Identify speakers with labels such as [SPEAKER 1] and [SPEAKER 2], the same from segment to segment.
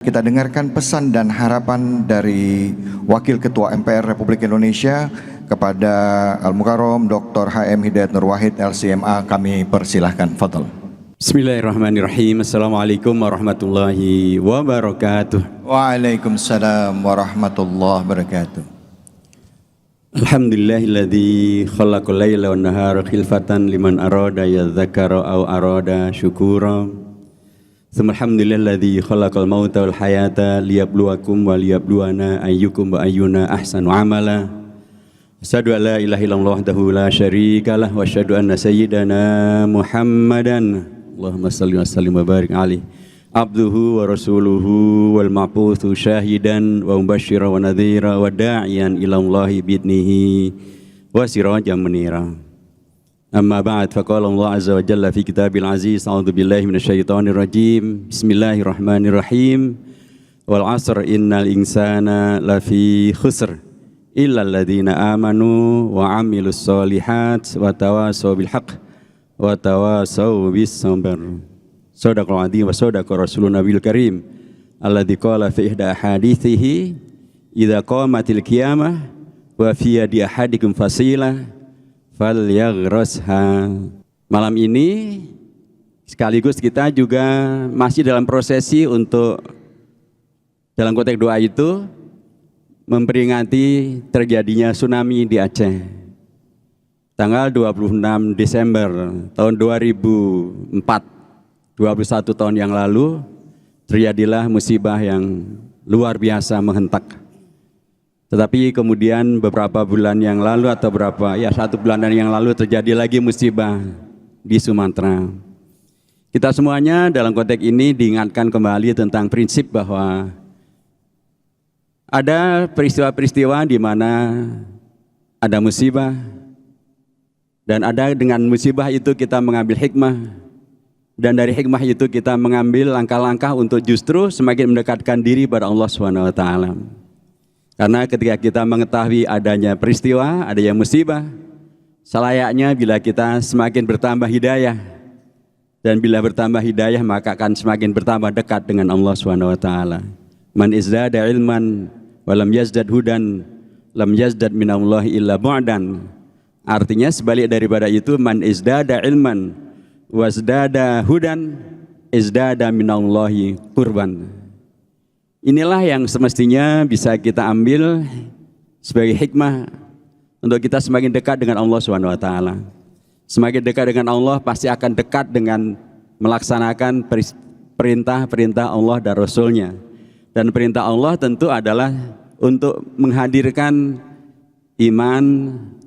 [SPEAKER 1] Kita dengarkan pesan dan harapan dari Wakil Ketua MPR Republik Indonesia kepada Al-Mukarram Dr. HM Hidayat Nur Wahid LCMA. Kami persilahkan. Fadhal.
[SPEAKER 2] Bismillahirrahmanirrahim. Assalamualaikum warahmatullahi wabarakatuh.
[SPEAKER 1] Waalaikumsalam warahmatullahi wabarakatuh.
[SPEAKER 2] Alhamdulillahilladzi khalaqal laila wan nahara khilfatan liman arada yadzakkara aw arada syukura. Alhamdulillahilladzi khalaqal mauta wal hayata liyabluwakum wa liyabluwana ayyukum wa ayyuna ahsanu amala. Asyhadu an la ilaha illallah wahdahu la syarikalah wa asyhadu anna sayyidana Muhammadan Allahumma shalli wa sallim wa barik alaihi abduhu wa rasuluhu wal ma'butsu syahidan wa mubasysyiran wa nadhira wa da'iyan ila Allahi bi'idnihi wa sirajan munira. Amma ba'd, faqala Allah azza wa jalla fi kitabil aziz, a'udzu billahi minasyaitonir rajim. Bismillahirrahmanirrahim. Wal 'asr innal insana lafi khusr illa alladziina amanu wa 'amilus sholihat wa tawassaw bil haqq wa tawassaw bis sabr. Shadaqal 'azim wa shadaqa rasulun nabiyil karim alladzi qala fi ihda ahadithihi idza qamatil qiyamah wa fi yadi ahadikum fasilah falyagrasha. Malam ini sekaligus kita juga masih dalam prosesi untuk dalam konteks doa itu memperingati terjadinya tsunami di Aceh. Tanggal 26 Desember tahun 2004, 21 tahun yang lalu, terjadilah musibah yang luar biasa menghentak. Tetapi kemudian beberapa bulan yang lalu atau satu bulanan yang lalu terjadi lagi musibah di Sumatera. Kita semuanya dalam konteks ini diingatkan kembali tentang prinsip bahwa ada peristiwa-peristiwa di mana ada musibah, dan ada dengan musibah itu kita mengambil hikmah, dan dari hikmah itu kita mengambil langkah-langkah untuk justru semakin mendekatkan diri pada Allah SWT. Karena ketika kita mengetahui adanya peristiwa, adanya musibah, selayaknya bila kita semakin bertambah hidayah, dan bila bertambah hidayah maka akan semakin bertambah dekat dengan Allah SWT. Man izdada ilman walam yazdad hudan lam yazdad minallahi illa bu'dan. Artinya sebalik daripada itu, man izdada ilman wazdada hudan izdada minallahi qurban. Inilah yang semestinya bisa kita ambil sebagai hikmah untuk kita semakin dekat dengan Allah SWT. Semakin dekat dengan Allah pasti akan dekat dengan melaksanakan perintah-perintah Allah dan Rasulnya. Dan perintah Allah tentu adalah untuk menghadirkan iman,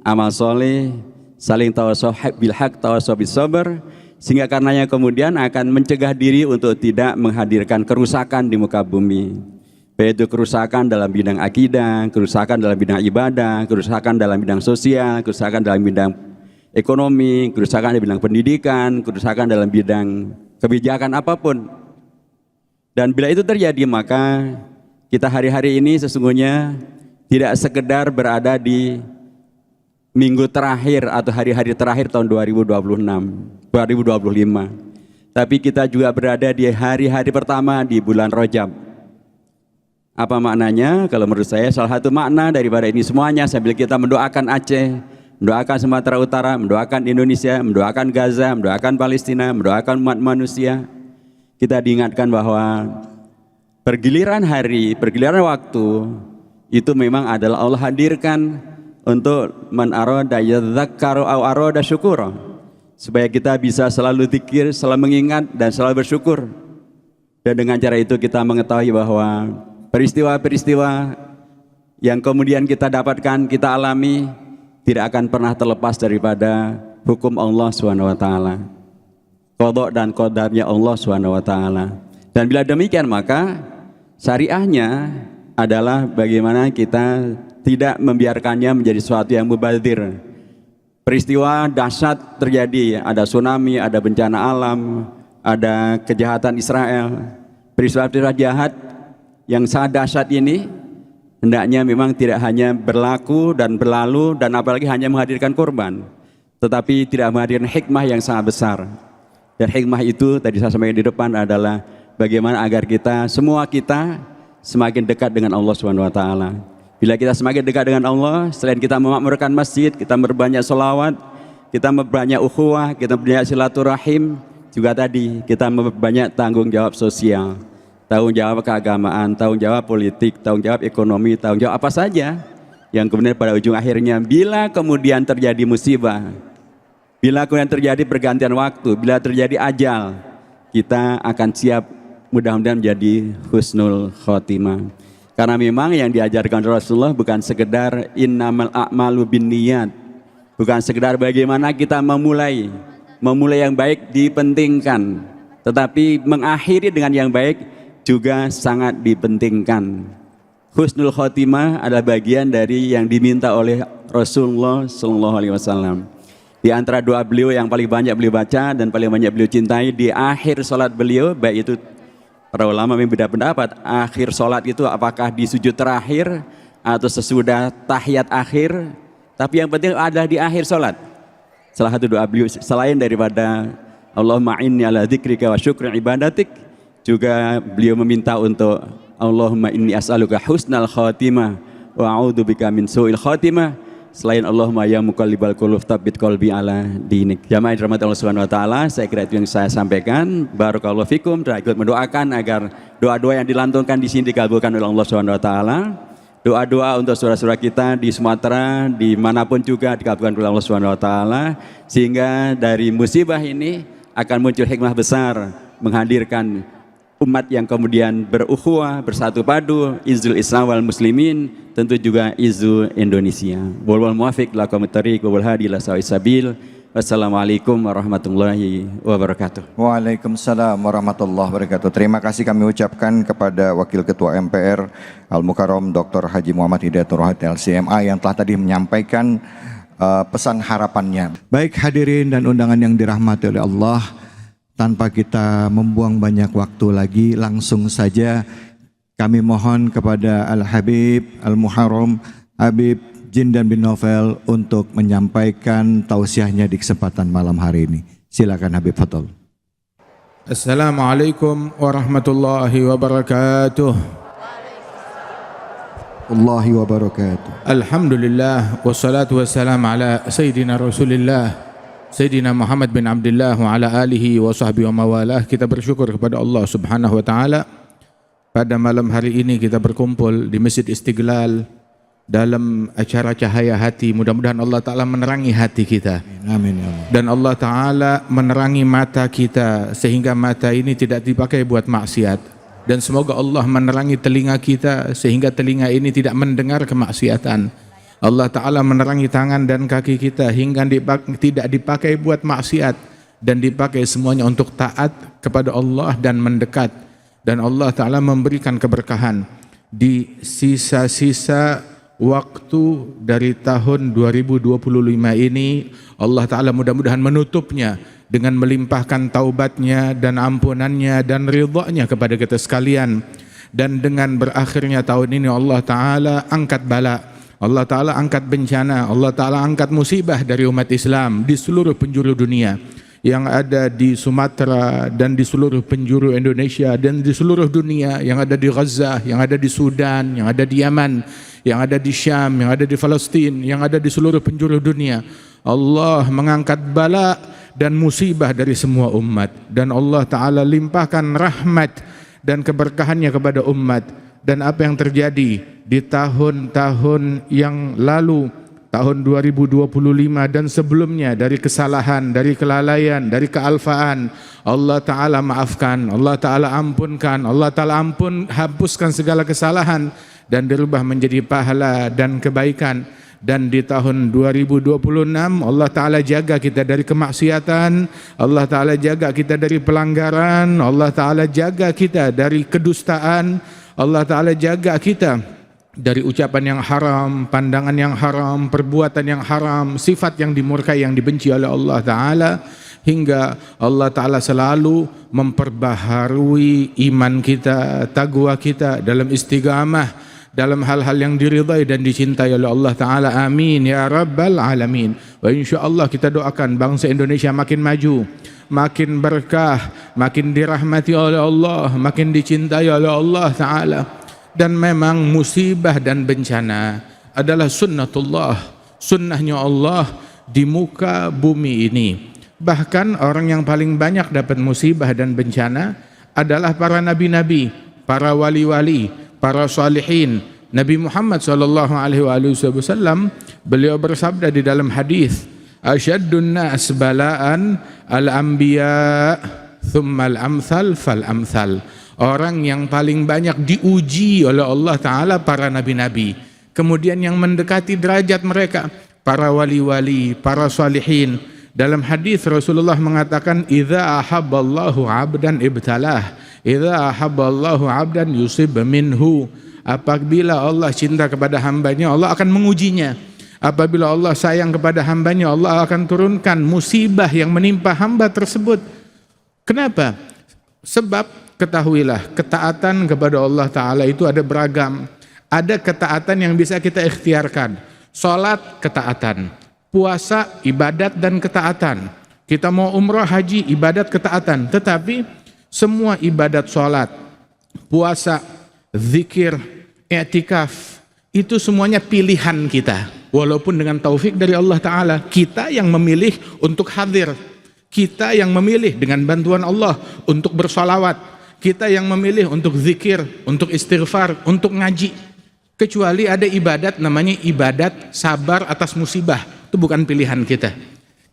[SPEAKER 2] amal soleh, saling tawassaw bil haq, tawassaw bis sabr, sehingga karenanya kemudian akan mencegah diri untuk tidak menghadirkan kerusakan di muka bumi. Baik itu kerusakan dalam bidang akidah, kerusakan dalam bidang ibadah, kerusakan dalam bidang sosial, kerusakan dalam bidang ekonomi, kerusakan dalam bidang pendidikan, kerusakan dalam bidang kebijakan apapun. Dan bila itu terjadi maka kita hari-hari ini sesungguhnya tidak sekedar berada di minggu terakhir atau hari-hari terakhir tahun 2025, tapi kita juga berada di hari-hari pertama di bulan Rajab. Apa maknanya? Kalau menurut saya salah satu makna daripada ini semuanya sambil kita mendoakan Aceh, mendoakan Sumatera Utara, mendoakan Indonesia, mendoakan Gaza, mendoakan Palestina, mendoakan umat manusia, kita diingatkan bahwa pergiliran hari, pergiliran waktu itu memang adalah Allah hadirkan untuk man arada yadzakkaru aw arada syukura, supaya kita bisa selalu zikir, selalu mengingat dan selalu bersyukur. Dan dengan cara itu kita mengetahui bahwa peristiwa-peristiwa yang kemudian kita dapatkan, kita alami, tidak akan pernah terlepas daripada hukum Allah SWT, qada dan qadarnya Allah SWT. Dan bila demikian maka syariahnya adalah bagaimana kita tidak membiarkannya menjadi sesuatu yang mubadzir. Peristiwa dahsyat terjadi, ada tsunami, ada bencana alam, ada kejahatan Israel. Peristiwa-peristiwa jahat yang sangat dahsyat ini hendaknya memang tidak hanya berlaku dan berlalu dan apalagi hanya menghadirkan korban, tetapi tidak menghadirkan hikmah yang sangat besar. Dan hikmah itu tadi saya sampaikan di depan adalah bagaimana agar semua kita semakin dekat dengan Allah Subhanahu wa taala. Bila kita semakin dekat dengan Allah, selain kita memakmurkan masjid, kita berbanyak sholawat, kita memperbanyak ukhuwah, kita memperbanyak silaturahim, juga tadi kita memperbanyak tanggung jawab sosial, tanggung jawab keagamaan, tanggung jawab politik, tanggung jawab ekonomi, tanggung jawab apa saja yang kemudian pada ujung akhirnya bila kemudian terjadi musibah, bila kemudian terjadi pergantian waktu, bila terjadi ajal, kita akan siap mudah-mudahan menjadi husnul khotimah. Karena memang yang diajarkan Rasulullah bukan sekedar innamal a'malu binniyat, bukan sekedar bagaimana kita memulai yang baik dipentingkan, tetapi mengakhiri dengan yang baik juga sangat dipentingkan. Husnul khotimah adalah bagian dari yang diminta oleh Rasulullah SAW. Di antara doa beliau yang paling banyak beliau baca dan paling banyak beliau cintai di akhir sholat beliau, baik itu para ulama berbeda pendapat, akhir sholat itu apakah di sujud terakhir atau sesudah tahiyat akhir, tapi yang penting adalah di akhir sholat. Salah satu doa beliau selain daripada Allahumma inni ala dzikrika wa syukri ibadatik, juga beliau meminta untuk Allahumma inni as'aluka husnal khatimah wa a'udzubika min su'il khatimah. Selain Allahumma ya muqallibal qulub tsabbit qalbi ala dinik. Jamaah dirahmati Allah Subhanahu wa taala, saya kira itu yang saya sampaikan. Barakallahu fikum, dan ikut mendoakan agar doa-doa yang dilantunkan di sini dikabulkan oleh Allah Subhanahu wa taala. Doa-doa untuk saudara-saudara kita di Sumatera, dimanapun juga dikabulkan oleh Allah Subhanahu wa taala, sehingga dari musibah ini akan muncul hikmah besar menghadirkan umat yang kemudian berukhuwah, bersatu padu, izul Islam wal muslimin, tentu juga izu Indonesia. Wal muwafiq lakum tariq wal hadi ila sawa'is sabil. Wassalamualaikum warahmatullahi wabarakatuh.
[SPEAKER 1] Waalaikumsalam warahmatullahi wabarakatuh. Terima kasih kami ucapkan kepada Wakil Ketua MPR Al-Mukarram Dr. Haji Muhammad Hidayat Nur Wahid LCMA yang telah tadi menyampaikan pesan harapannya. Baik hadirin dan undangan yang dirahmati oleh Allah, tanpa kita membuang banyak waktu lagi, langsung saja kami mohon kepada Al-Habib Al-Muharram Habib Jindan bin Novel untuk menyampaikan tausiahnya di kesempatan malam hari ini. Silakan Habib, fadhol.
[SPEAKER 3] Assalamualaikum warahmatullahi wabarakatuh.
[SPEAKER 1] Allahi wabarakatuh.
[SPEAKER 3] Alhamdulillah wassalatu wassalamu ala Sayyidina Rasulillah Sayyidina Muhammad bin Abdullah wa ala alihi wa sahbihi wa mawalah. Kita bersyukur kepada Allah Subhanahu wa taala. Pada malam hari ini kita berkumpul di Masjid Istiqlal dalam acara Cahaya Hati. Mudah-mudahan Allah taala menerangi hati kita.
[SPEAKER 1] Amin ya Allah.
[SPEAKER 3] Dan Allah taala menerangi mata kita sehingga mata ini tidak dipakai buat maksiat. Dan semoga Allah menerangi telinga kita sehingga telinga ini tidak mendengar kemaksiatan. Allah Ta'ala menerangi tangan dan kaki kita hingga tidak dipakai buat maksiat dan dipakai semuanya untuk taat kepada Allah dan mendekat. Dan Allah Ta'ala memberikan keberkahan di sisa-sisa waktu dari tahun 2025 ini. Allah Ta'ala mudah-mudahan menutupnya dengan melimpahkan taubatnya dan ampunannya dan ridhanya kepada kita sekalian. Dan dengan berakhirnya tahun ini Allah Ta'ala angkat bala, Allah Ta'ala angkat bencana, Allah Ta'ala angkat musibah dari umat Islam di seluruh penjuru dunia, yang ada di Sumatera dan di seluruh penjuru Indonesia dan di seluruh dunia, yang ada di Gaza, yang ada di Sudan, yang ada di Yaman, yang ada di Syam, yang ada di Palestina, yang ada di seluruh penjuru dunia. Allah mengangkat bala dan musibah dari semua umat, dan Allah Ta'ala limpahkan rahmat dan keberkahannya kepada umat. Dan apa yang terjadi di tahun-tahun yang lalu, tahun 2025 dan sebelumnya, dari kesalahan, dari kelalaian, dari kealfaan, Allah Ta'ala maafkan, Allah Ta'ala ampunkan, Allah Ta'ala hapuskan segala kesalahan dan dirubah menjadi pahala dan kebaikan. Dan di tahun 2026 Allah Ta'ala jaga kita dari kemaksiatan, Allah Ta'ala jaga kita dari pelanggaran, Allah Ta'ala jaga kita dari kedustaan, Allah Ta'ala jaga kita dari ucapan yang haram, pandangan yang haram, perbuatan yang haram, sifat yang dimurkai, yang dibenci oleh Allah Ta'ala, hingga Allah Ta'ala selalu memperbaharui iman kita, taqwa kita dalam istiqamah, dalam hal-hal yang diridhai dan dicintai oleh Allah Ta'ala. Amin ya Rabbal Alamin. Wa insyaAllah kita doakan bangsa Indonesia makin maju, makin berkah, makin dirahmati oleh Allah, makin dicintai oleh Allah Ta'ala. Dan memang musibah dan bencana adalah sunnatullah, sunnahnya Allah di muka bumi ini. Bahkan orang yang paling banyak dapat musibah dan bencana adalah para nabi-nabi, para wali-wali, para salihin. Nabi Muhammad SAW, beliau bersabda di dalam hadis, "Asyaddun nas bala'an al-anbiya thumma al-amthal fal-amthal." Orang yang paling banyak diuji oleh Allah Ta'ala para nabi-nabi. Kemudian yang mendekati derajat mereka para wali-wali, para salihin. Dalam hadis Rasulullah mengatakan, "Idza ahabballahu 'abdan ibtalah, idza ahabballahu 'abdan yusib minhu." Apabila Allah cinta kepada hambanya, Allah akan mengujinya. Apabila Allah sayang kepada hambanya, Allah akan turunkan musibah yang menimpa hamba tersebut. Kenapa? Sebab ketahuilah, ketaatan kepada Allah Ta'ala itu ada beragam. Ada ketaatan yang bisa kita ikhtiarkan. Salat, ketaatan. Puasa, ibadat dan ketaatan. Kita mau umrah, haji, ibadat, ketaatan. Tetapi semua ibadat salat, puasa, zikir, i'tikaf, itu semuanya pilihan kita. Walaupun dengan taufik dari Allah Ta'ala, kita yang memilih untuk hadir. Kita yang memilih dengan bantuan Allah untuk bersolawat. Kita yang memilih untuk zikir, untuk istighfar, untuk ngaji. Kecuali ada ibadat namanya ibadat sabar atas musibah. Itu bukan pilihan kita.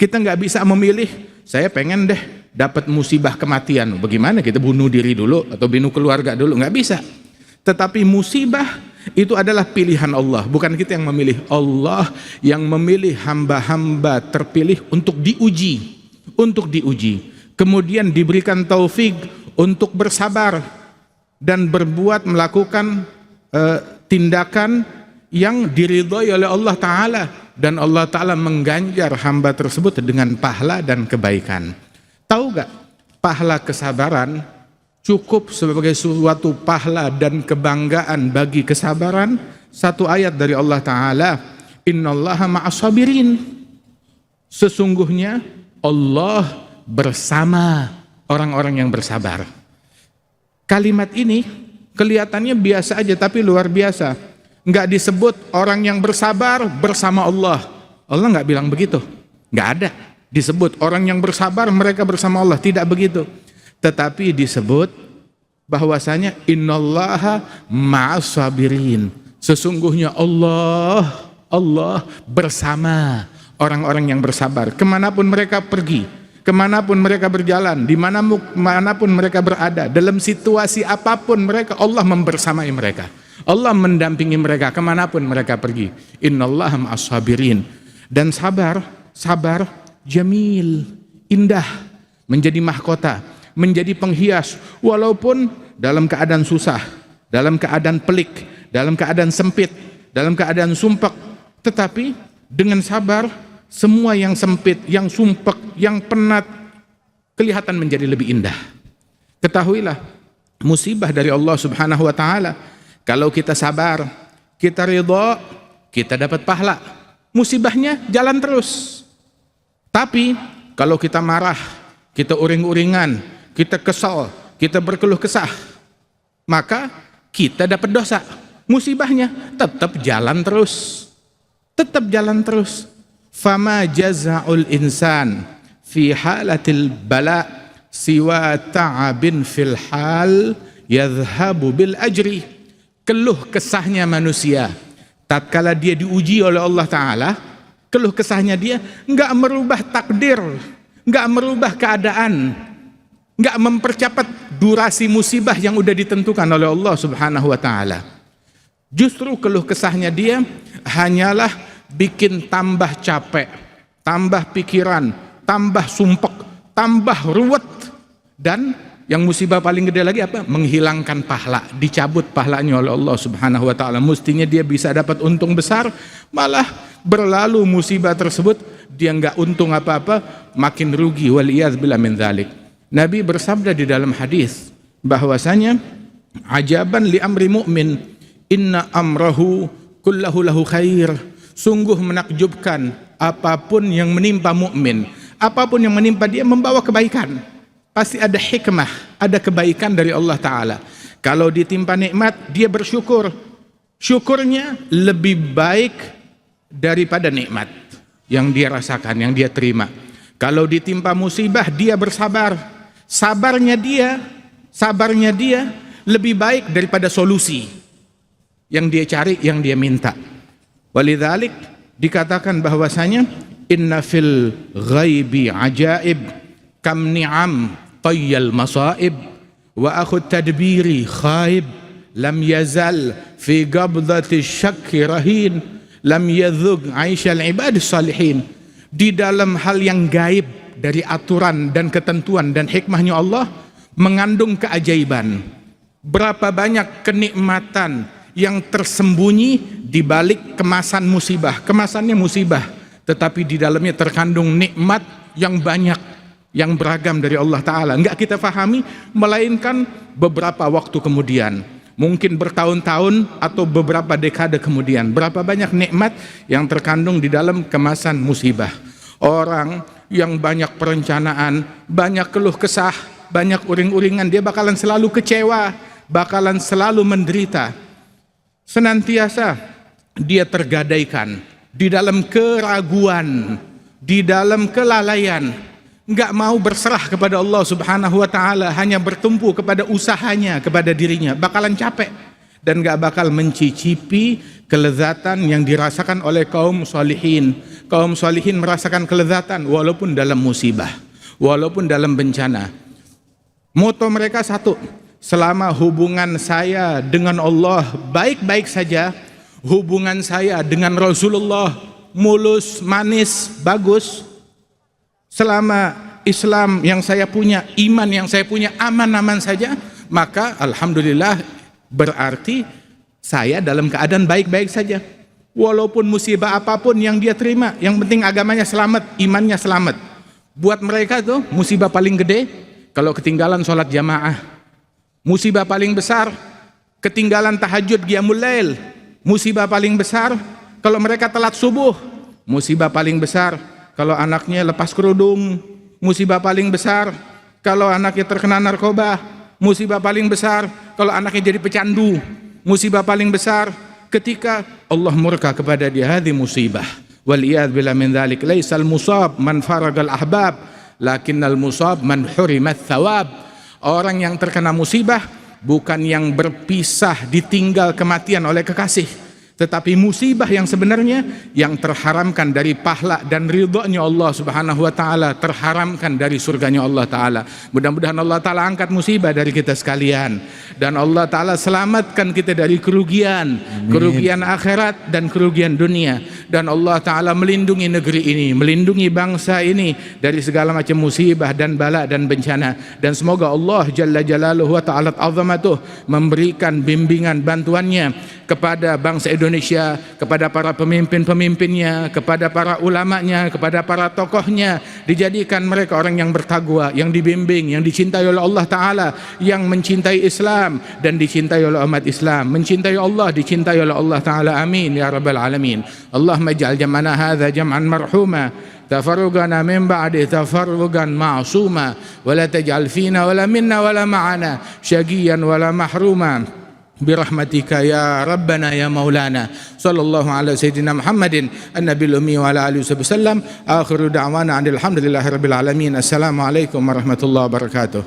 [SPEAKER 3] Kita nggak bisa memilih, saya pengen deh dapat musibah kematian. Bagaimana kita bunuh diri dulu atau bunuh keluarga dulu? Nggak bisa. Tetapi musibah itu adalah pilihan Allah. Bukan kita yang memilih. Allah yang memilih hamba-hamba terpilih untuk diuji. Untuk diuji. Kemudian diberikan taufik untuk bersabar dan berbuat, melakukan tindakan yang diridhai oleh Allah Ta'ala, dan Allah Ta'ala mengganjar hamba tersebut dengan pahala dan kebaikan. Tahu gak, pahala kesabaran cukup sebagai suatu pahala dan kebanggaan bagi kesabaran. Satu ayat dari Allah Ta'ala, "Innallaha ma'as sabirin." Sesungguhnya Allah bersama orang-orang yang bersabar. Kalimat ini kelihatannya biasa aja, tapi luar biasa. Enggak disebut orang yang bersabar bersama Allah. Allah enggak bilang begitu. Enggak ada disebut orang yang bersabar mereka bersama Allah. Tidak begitu. Tetapi disebut bahwasanya innallaha ma'as sabirin. Sesungguhnya Allah bersama orang-orang yang bersabar. Kemanapun mereka pergi, kemanapun mereka berjalan, dimanapun mereka berada, dalam situasi apapun mereka, Allah membersamai mereka. Allah mendampingi mereka kemanapun mereka pergi. Innallaha ma'as sabirin. Dan sabar jamil, indah, menjadi mahkota, menjadi penghias, walaupun dalam keadaan susah, dalam keadaan pelik, dalam keadaan sempit, dalam keadaan sumpek. Tetapi dengan sabar, semua yang sempit, yang sumpek, yang penat kelihatan menjadi lebih indah. Ketahuilah, musibah dari Allah Subhanahu wa Ta'ala. Kalau kita sabar, kita ridha, kita dapat pahala. Musibahnya jalan terus. Tapi kalau kita marah, kita uring-uringan, kita kesal, kita berkeluh kesah, maka kita dapat dosa. Musibahnya tetap jalan terus. Tetap jalan terus. Fama jaza'ul insan fi halatil bala siwa ta'abin fil hal yadhhabu bil ajri. Keluh kesahnya manusia tatkala dia diuji oleh Allah Ta'ala, keluh kesahnya dia enggak merubah takdir, enggak merubah keadaan, enggak mempercepat durasi musibah yang udah ditentukan oleh Allah Subhanahu wa Ta'ala. Justru keluh kesahnya dia hanyalah bikin tambah capek, tambah pikiran, tambah sumpek, tambah ruwet. Dan yang musibah paling gede lagi apa? Menghilangkan pahala, dicabut pahalanya oleh Allah Subhanahu wa Ta'ala. Mestinya dia bisa dapat untung besar, malah berlalu musibah tersebut dia enggak untung apa-apa, makin rugi. Waliyadzubillah min dzalik. Nabi bersabda di dalam hadis bahwasanya ajaban li amri mu'min, inna amrahu kullahu lahu khair. Sungguh menakjubkan apapun yang menimpa mukmin, apapun yang menimpa dia membawa kebaikan. Pasti ada hikmah, ada kebaikan dari Allah Ta'ala. Kalau ditimpa nikmat, dia bersyukur. Syukurnya lebih baik daripada nikmat yang dia rasakan, yang dia terima. Kalau ditimpa musibah, dia bersabar. Sabarnya dia lebih baik daripada solusi yang dia cari, yang dia minta. Walidzalik dikatakan bahwasanya inna fil ghaibi ajaib kam ni'am tayyal masaib wa akhut tadbiri khaib lam yazal fi qabdati syakki rahin lam yadhug aisyal ibad salihin. Di dalam hal yang gaib dari aturan dan ketentuan dan hikmahnya Allah mengandung keajaiban. Berapa banyak kenikmatan yang tersembunyi di balik kemasan musibah. Kemasannya musibah, tetapi di dalamnya terkandung nikmat yang banyak, yang beragam dari Allah Ta'ala. Enggak kita fahami, melainkan beberapa waktu kemudian, mungkin bertahun-tahun atau beberapa dekade kemudian. Berapa banyak nikmat yang terkandung di dalam kemasan musibah. Orang yang banyak perencanaan, banyak keluh kesah, banyak uring-uringan, dia bakalan selalu kecewa, bakalan selalu menderita. Senantiasa dia tergadaikan di dalam keraguan, di dalam kelalaian, enggak mau berserah kepada Allah Subhanahu wa Ta'ala, hanya bertumpu kepada usahanya, kepada dirinya, bakalan capek dan enggak bakal mencicipi kelezatan yang dirasakan oleh kaum salihin. Kaum salihin merasakan kelezatan walaupun dalam musibah, walaupun dalam bencana. Moto mereka satu, selama hubungan saya dengan Allah baik-baik saja, hubungan saya dengan Rasulullah mulus, manis, bagus, selama Islam yang saya punya, iman yang saya punya aman-aman saja, maka alhamdulillah berarti saya dalam keadaan baik-baik saja. Walaupun musibah apapun yang dia terima, yang penting agamanya selamat, imannya selamat. Buat mereka tuh musibah paling gede kalau ketinggalan sholat jamaah. Musibah paling besar ketinggalan tahajud qiyamul lail. Musibah paling besar kalau mereka telat subuh. Musibah paling besar kalau anaknya lepas kerudung. Musibah paling besar kalau anaknya terkena narkoba. Musibah paling besar kalau anaknya jadi pecandu. Musibah paling besar ketika Allah murka kepada dia. Hadhi musibah. Wal iyad billah min dzalik. Laisal musab man faragal ahbab, lakinnal musab man hurimat thawab. Orang yang terkena musibah bukan yang berpisah, ditinggal kematian oleh kekasih, tetapi musibah yang sebenarnya yang terharamkan dari pahala dan ridhonya Allah Subhanahu wa Ta'ala, terharamkan dari surganya Allah Ta'ala. Mudah-mudahan Allah Ta'ala angkat musibah dari kita sekalian, dan Allah Ta'ala selamatkan kita dari kerugian, kerugian akhirat dan kerugian dunia, dan Allah Ta'ala melindungi negeri ini, melindungi bangsa ini dari segala macam musibah dan bala dan bencana. Dan semoga Allah Jalla Jalaluhu wa Ta'ala azamatuh memberikan bimbingan bantuannya kepada bangsa Indonesia, kepada para pemimpin-pemimpinnya, kepada para ulamanya, kepada para tokohnya, dijadikan mereka orang yang bertakwa, yang dibimbing, yang dicintai oleh Allah Ta'ala, yang mencintai Islam dan dicintai oleh umat Islam, mencintai Allah, dicintai oleh Allah Ta'ala. Amin ya rabbal alamin. Allahumma ij'al jam'ana hadha jam'an marhuma, tafarrugana min ba'di tafarrugan ma'suma, wa la taj'al fina wa la minna wa la ma'ana syaqiyan wa la mahruma برحمتك يا ربنا يا مولانا. صلى الله على سيدنا محمد النبي الأمي وعلى آله وصحبه وسلم. آخر دعوانا عن الحمد لله رب العالمين. السلام عليكم ورحمة الله وبركاته.